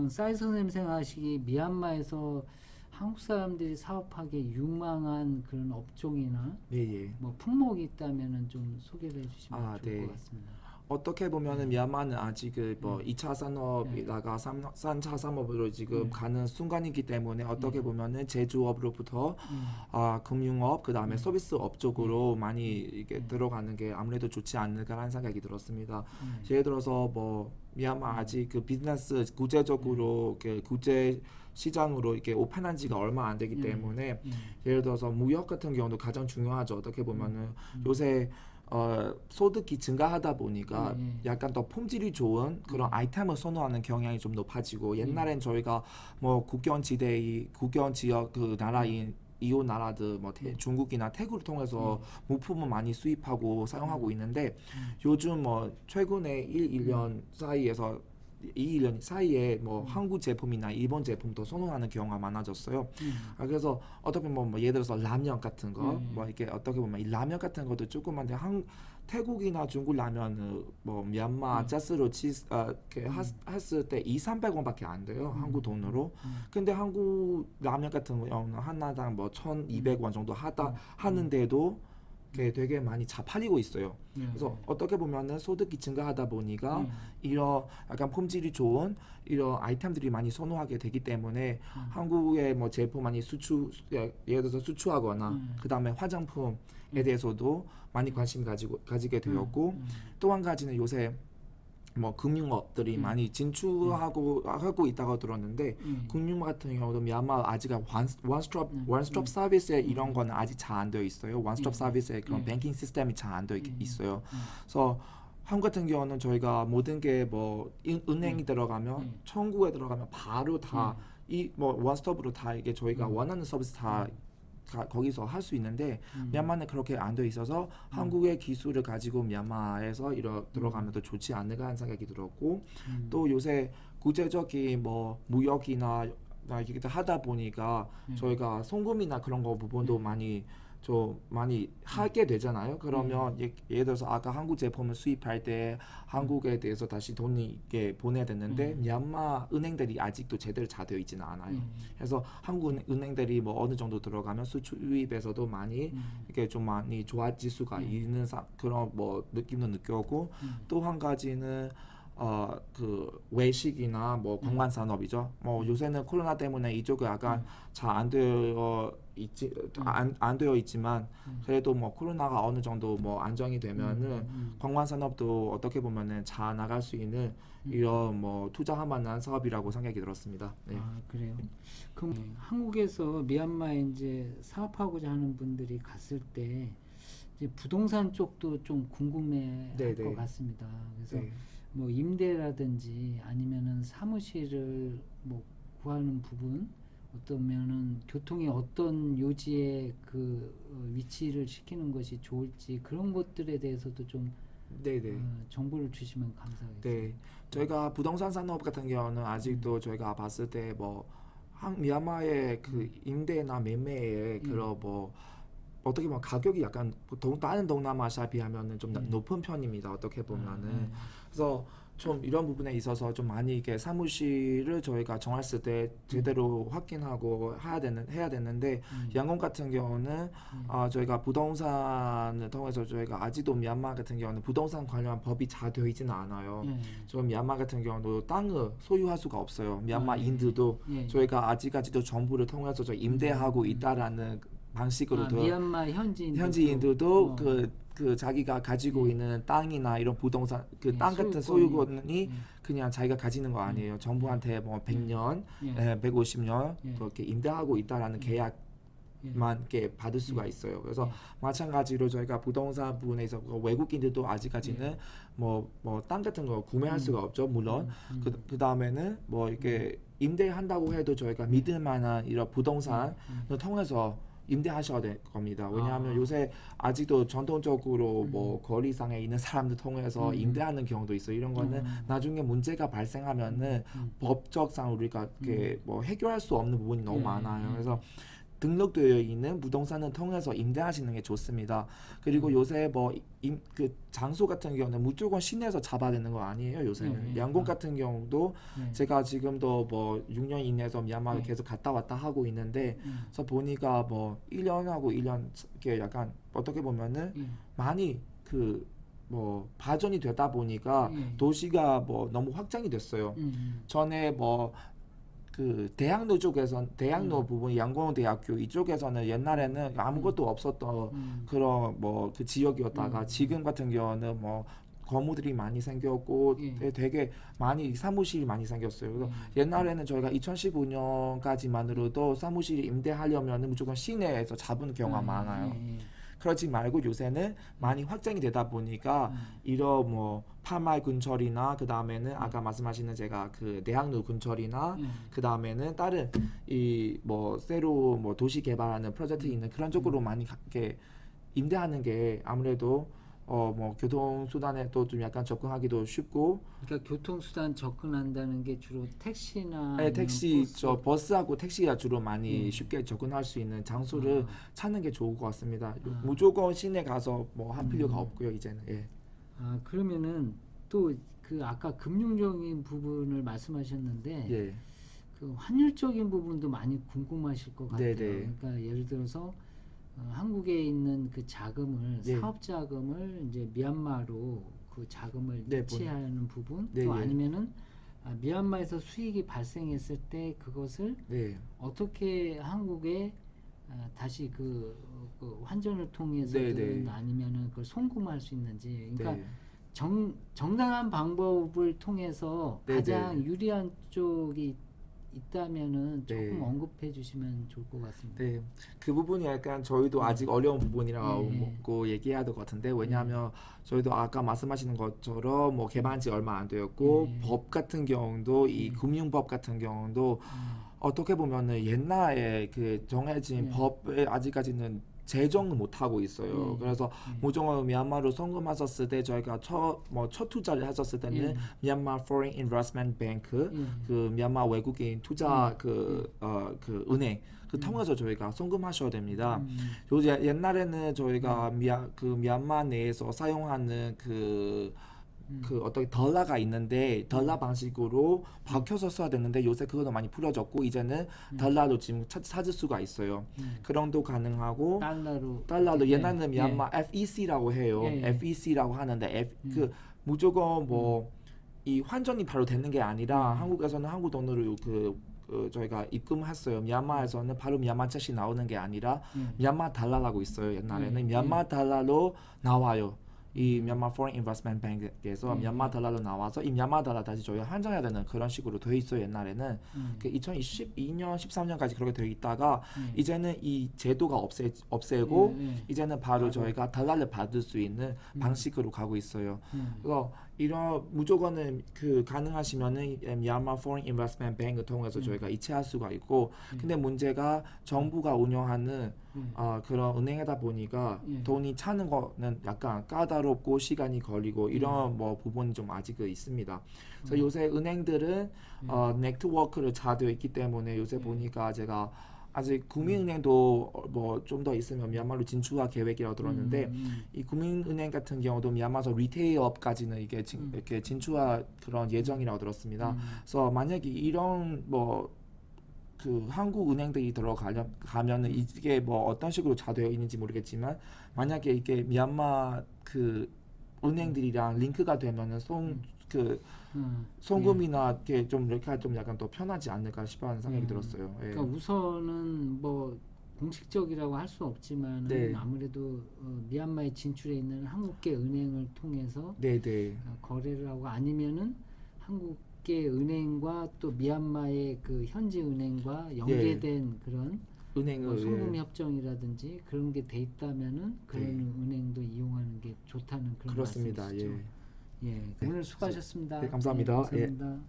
그러면 싸이 선생님 생각하시기 미얀마에서 한국 사람들이 사업하기에 유망한 그런 업종이나 예, 예. 뭐 품목이 있다면은 좀 소개를 해주시면 아, 좋을 네. 것 같습니다. 어떻게 보면은 미얀마는 아직 뭐 2차 산업이다가 3차 산업으로 지금 가는 순간이기 때문에 어떻게 보면은 제조업으로부터 금융업 그다음에 서비스업 쪽으로 많이 이게 들어가는 게 아무래도 좋지 않을까라는 생각이 들었습니다. 예를 들어서 뭐 미얀마 아직 그 비즈니스 구체적으로 그 국제 시장으로 이렇게 오픈한 지가 얼마 안 되기 때문에 예를 들어서 무역 같은 경우도 가장 중요하죠. 어떻게 보면은 요새 소득이 증가하다 보니까 약간 더 품질이 좋은 그런 아이템을 선호하는 경향이 좀 높아지고 옛날엔 저희가 뭐 국경 지역 그 나라인 이웃 나라들 뭐 중국이나 태국을 통해서 물품을 많이 수입하고 사용하고 있는데 요즘 뭐 최근에 1년 사이에서 2년 사이에 뭐 한국 제품이나 일본 제품도 선호하는 경우가 많아졌어요. 그래서 어떻게 보면 뭐 예를 들어서 라면 같은 거, 뭐 이렇게 어떻게 보면 이 라면 같은 것도 조그만데 태국이나 중국 라면은 뭐 미얀마 짜스로 이렇게 했을 때 2,300원밖에 안 돼요. 한국 돈으로. 근데 한국 라면 같은 경우는 하나당 뭐 1,200원 정도 하는데도 되게 많이 잘 팔리고 있어요. 그래서 어떻게 보면은 소득이 증가하다 보니까 이런 약간 품질이 좋은 이런 아이템들이 많이 선호하게 되기 때문에 한국의 뭐 제품 많이 예를 들어서 수출하거나 그 다음에 화장품에 대해서도 많이 관심 가지게 되었고 또 한 가지는 요새 뭐 금융업들이 많이 하고 있다고 들었는데 금융 같은 경우도 미얀마 아직 원스톱 서비스에 이런 거는 아직 잘 안 되어 있어요. 원스톱 서비스에 그런 뱅킹 시스템이 잘 안 되어 있어요. 그래서 한국 같은 경우는 저희가 모든 게 뭐 은행이 들어가면 청구에 들어가면 바로 다 이 뭐 원스톱으로 다 이게 저희가 원하는 서비스 다 거기서 할 수 있는데 미얀마는 그렇게 안 돼 있어서 한국의 기술을 가지고 미얀마에서 들어가면 더 좋지 않을까 하는 생각이 들었고 또 요새 국제적인 뭐 무역이나 이렇게 하다 보니까 저희가 송금이나 그런 거 부분도 많이 하게 되잖아요. 그러면 예를 들어서 아까 한국 제품을 수입할 때 한국에 대해서 다시 돈이 이렇게 보내야 되는데 미얀마 은행들이 아직도 제대로 잘 되어 있지는 않아요. 그래서 한국 은행들이 뭐 어느 정도 들어가면 수출입에서도 많이 이렇게 좀 많이 좋아질 수가 있는 그런 뭐 느낌도 느꼈고 또 한 가지는 그 외식이나 뭐 관광 산업이죠. 뭐 요새는 코로나 때문에 이쪽은 약간 잘 안 되어 있지만 그래도 뭐 코로나가 어느 정도 뭐 안정이 되면은 관광 산업도 어떻게 보면은 잘 나갈 수 있는 이런 뭐 투자할 만한 사업이라고 생각이 들었습니다. 네. 아, 그래요. 그럼 한국에서 미얀마에 이제 사업하고자 하는 분들이 갔을 때 이제 부동산 쪽도 좀 궁금해 할 것 같습니다. 그래서 뭐 임대라든지 아니면은 사무실을 뭐 구하는 부분 어떠면은 교통이 어떤 요지에 그 위치를 시키는 것이 좋을지 그런 것들에 대해서도 좀 정보를 주시면 감사하겠습니다. 네, 저희가 부동산 산업 같은 경우는 아직도 저희가 봤을 때 뭐 미얀마의 그 임대나 매매의 그런 뭐 어떻게 보면 가격이 약간 보통 다른 동남아시아에 비하면은 좀 높은 편입니다. 어떻게 보면은 그래서 좀 이런 부분에 있어서 좀 많이 이렇게 사무실을 저희가 정했을 때 제대로 확인하고 해야 되는데 양곤 같은 경우는 저희가 부동산을 통해서 저희가 아직도 미얀마 같은 경우는 부동산 관련 법이 잘 되어 있지는 않아요. 저 미얀마 같은 경우도 땅을 소유할 수가 없어요. 미얀마인들도 저희가 아직까지도 정부를 통해서 저희 임대하고 있다라는 방식으로 미얀마 현지인들도 그 자기가 가지고 있는 땅이나 이런 부동산 그 땅 같은 소유권이 그냥 자기가 가지는 거 아니에요. 정부한테 뭐 100년, 150년 그렇게 임대하고 있다라는 계약만 이렇게 받을 수가 있어요. 그래서 마찬가지로 저희가 부동산 부분에 있어서 외국인들도 아직까지는 뭐 땅 같은 거 구매할 수가 없죠. 물론 그 다음에는 뭐 이렇게 임대한다고 해도 저희가 믿을 만한 이런 부동산을 통해서 임대하셔야 될 겁니다. 왜냐하면 요새 아직도 전통적으로 뭐 거리상에 있는 사람들 통해서 임대하는 경우도 있어요. 이런 거는 나중에 문제가 발생하면은 법적상 우리가 이렇게 뭐 해결할 수 없는 부분이 너무 많아요. 그래서 등록되어 있는 부동산을 통해서 임대하시는 게 좋습니다. 그리고 요새 뭐 그 장소 같은 경우는 무조건 시내에서 잡아야 되는 거 아니에요. 요새는 양곤 같은 경우도 제가 지금도 뭐 6년 이내에서 미얀마를 계속 갔다 왔다 하고 있는데 그래서 보니까 뭐 1년하고 1년 이렇게 약간 어떻게 보면은 많이 그 뭐 발전이 되다 보니까 도시가 뭐 너무 확장이 됐어요. 전에 뭐 그 대학로 쪽에선 대학로 부분 양곤대학교 이쪽에서는 옛날에는 아무것도 없었던 그런 뭐 그 지역이었다가 지금 같은 경우는 뭐 건물들이 많이 생겼고 되게 많이 사무실이 많이 생겼어요. 그래서 옛날에는 저희가 2015년까지만으로도 사무실 임대하려면 무조건 시내에서 잡은 경우가 많아요. 그렇지 말고 요새는 많이 확장이 되다 보니까 이런 뭐 파마을 근처이나 그 다음에는 아까 말씀하시는 제가 그 대학로 근처이나 그 다음에는 다른 이 뭐 새로 뭐 도시 개발하는 프로젝트 있는 그런 쪽으로 많이 이렇게 임대하는 게 아무래도 뭐 교통 수단에 또 좀 약간 접근하기도 쉽고. 그러니까 교통 수단 접근한다는 게 주로 택시나 네, 택시 버스? 저 버스하고 택시가 주로 많이 쉽게 접근할 수 있는 장소를 찾는 게 좋을 것 같습니다. 무조건 시내 가서 뭐 할 필요가 없고요, 이제는. 예. 아, 그러면은 또 그 아까 금융적인 부분을 말씀하셨는데 예. 그 환율적인 부분도 많이 궁금하실 것 같아요. 네네. 그러니까 예를 들어서 한국에 있는 그 자금을 사업 자금을 이제 미얀마로 그 자금을 이체하는 부분 또 아니면은 미얀마에서 수익이 발생했을 때 그것을 어떻게 한국에 다시 그 환전을 통해서든 아니면은 그걸 송금할 수 있는지 그러니까 정당한 방법을 통해서 가장 유리한 쪽이 있다면은 조금 언급해 주시면 좋을 것 같습니다. 네, 그 부분이 약간 저희도 아직 어려운 부분이라고 얘기해야 될 것 같은데 왜냐하면 저희도 아까 말씀하시는 것처럼 뭐 개발한 지 얼마 안 되었고 법 같은 경우도 이 금융법 같은 경우도 어떻게 보면은 옛날에 그 정해진 법에 아직까지는 제정을 못 하고 있어요. 그래서 무조건 미얀마로 송금하셨을 때 저희가 첫 투자를 하셨을 때는 미얀마 Foreign Investment Bank 그 미얀마 외국인 투자 그 은행 그 통해서 저희가 송금하셔야 됩니다. 요새 옛날에는 저희가 미얀마 내에서 사용하는 그 어떻게 달러가 있는데 달러 방식으로 바뀌어서 써야 되는데 요새 그거도 많이 풀어졌고 이제는 달러로 지금 찾을 수가 있어요. 그런도 가능하고 달러로 옛날에는 미얀마 FEC라고 해요. FEC라고 하는데 그 무조건 뭐 이 환전이 바로 되는 게 아니라 한국에서는 한국 돈으로 저희가 입금했어요. 미얀마에서는 바로 미얀마 채시 나오는 게 아니라 미얀마 달러라고 있어요. 옛날에는 미얀마 달러로 나와요. 이 미얀마 Foreign Investment Bank에서 미얀마 달러로 나와서 이 미얀마 달러 다시 저희가 환전해야 되는 그런 식으로 돼 있어요. 옛날에는 그 2022년, 13년까지 그렇게 돼 있다가 이제는 이 제도가 없애고 이제는 바로 저희가 달러를 받을 수 있는 방식으로 가고 있어요. 그래서 이런 무조건은 그 가능하시면은 미얀마 Foreign Investment Bank을 통해서 저희가 이체할 수가 있고 근데 문제가 정부가 운영하는 그런 은행이다 보니까 돈이 차는 거는 약간 까다롭고 시간이 걸리고 이런 뭐 부분이 좀 아직은 있습니다. 그래서 요새 은행들은 네트워크를 잘 되어 있기 때문에 요새 보니까 제가 아직 국민은행도 뭐 좀 더 있으면 미얀마로 진출할 계획이라고 들었는데 이 국민은행 같은 경우도 미얀마에서 리테일업까지는 이게 이렇게 진출할 그런 예정이라고 들었습니다. 그래서 만약에 이런 뭐 그 한국 은행들이 들어가면은 이게 뭐 어떤 식으로 잘 되어 있는지 모르겠지만 만약에 이게 미얀마 그 은행들이랑 링크가 되면은 송금이나 이렇게 좀 이렇게 좀 약간 더 편하지 않을까 싶어하는 생각이 들었어요. 예. 그러니까 우선은 뭐 공식적이라고 할 수 없지만 아무래도 미얀마에 진출해 있는 한국계 은행을 통해서 거래를 하고 아니면은 한국계 은행과 또 미얀마의 그 현지 은행과 연계된 그런 은행을 송금 협정이라든지 그런 게 돼 있다면은 그런 은행도 이용하는 게 좋다는 그런 그렇습니다. 말씀이시죠. 오늘 수고하셨습니다. 감사합니다. 감사합니다.